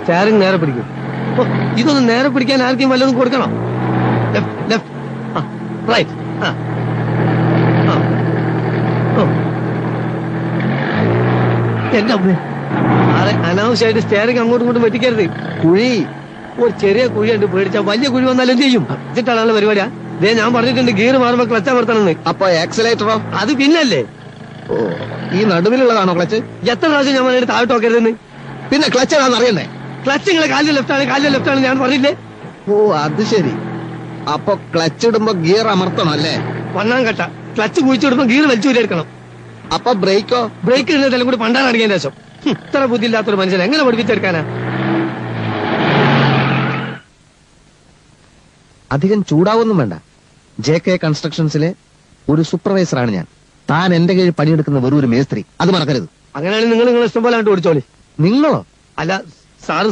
Steering നേരെ പിടിക്കും. ഇതൊന്ന് നേരെ പിടിക്കാൻ ആർക്കും വല്ലതും കൊടുക്കണം. റൈറ്റ്. എന്റെ അമ്മേ, അനാവശ്യമായിട്ട് സ്റ്റാറിങ് അങ്ങോട്ടും ഇങ്ങോട്ടും വെട്ടിക്കരുത്. കുഴി ഒരു ചെറിയ കുഴിയുണ്ട്, പേടിച്ചാ വലിയ കുഴി വന്നാലും ചെയ്യും. എന്നിട്ടാണ് പരിപാടിയാ. ഇതേ ഞാൻ പറഞ്ഞിട്ടുണ്ട് ഗിയർ മാറുമ്പോ ക്ലച്ച് അമർത്തണമെന്ന്. അപ്പൊ ആക്സിലേറ്ററോ? അത് പിന്നല്ലേ. ഓ, ഈ നടുവിലുള്ളതാണോ ക്ലച്ച്? എത്ര പ്രാവശ്യം ഞാൻ പറഞ്ഞിട്ട് താഴോട്ട് നോക്കരുതെന്ന്. പിന്നെ ക്ലച്ച് ഏതാണെന്ന് അറിയണ്ടേ? ക്ലച്ച് നിങ്ങളെ കാലിന്റെ ലെഫ്റ്റ് ആണ് ഞാൻ പറഞ്ഞില്ലേ. ഓ, അത് ശരി. അപ്പൊ ക്ലച്ച് ഇടുമ്പോ ഗിയർ അമർത്തണം അല്ലേ? ഒന്നാം കട്ട ക്ലച്ച് കുഴിച്ചിടുമ്പോ ഗിയർ വലിച്ചു എടുക്കണം. അപ്പൊ ബ്രേക്കോ? ബ്രേക്ക് ഇടുന്നതെല്ലാം കൂടി പണ്ടാണ് അടിക്കാൻ ശേഷം. ഇത്ര ബുദ്ധിയില്ലാത്തൊരു മനുഷ്യൻ എങ്ങനെ പഠിപ്പിച്ചെടുക്കാനാ? അധികം ചൂടാവൊന്നും വേണ്ട. JK കൺസ്ട്രക്ഷൻസിലെ ഒരു സൂപ്പർവൈസറാണ് ഞാൻ. താൻ എന്റെ കീഴിൽ പണിയെടുക്കുന്ന വെറും ഒരു മേസ്ത്രി, അത് മറക്കരുത്. അങ്ങനെയാണെങ്കിൽ നിങ്ങൾ ഇഷ്ടം പോലെ അങ്ങോട്ട് ഓടിച്ചോളി. നിങ്ങളോ? അല്ല,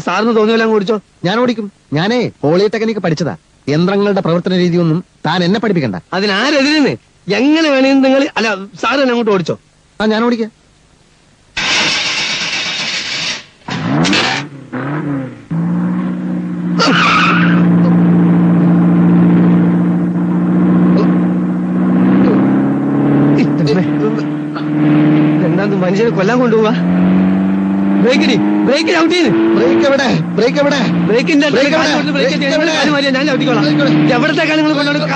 സാറിന് തോന്നിയല്ല അങ്ങ് ഓടിച്ചോ. ഞാൻ ഓടിക്കും. ഞാനേ പോളിടെക്നിക്ക് പഠിച്ചതാ. യന്ത്രങ്ങളുടെ പ്രവർത്തന രീതിയൊന്നും താൻ എന്നെ പഠിപ്പിക്കണ്ട. അതിനാരെതിരെന്ന് എങ്ങനെ വേണമെങ്കിൽ നിങ്ങൾ അല്ല സാറ് തന്നെ അങ്ങോട്ട് ഓടിച്ചോ. ആ, ഞാൻ ഓടിക്കാം. എന്താ മനുഷ്യനെ കൊല്ലാൻ കൊണ്ടുപോവാ? ബ്രേക്കിന് ഔട്ട് ചെയ്ത്. ബ്രേക്ക് എവിടെ? ബ്രേക്കിന്റെ ഞാൻ ഔട്ടിക്കോളാം. എവിടത്തേക്കാണ് നിങ്ങൾ കൊണ്ടുപോകുന്നത്?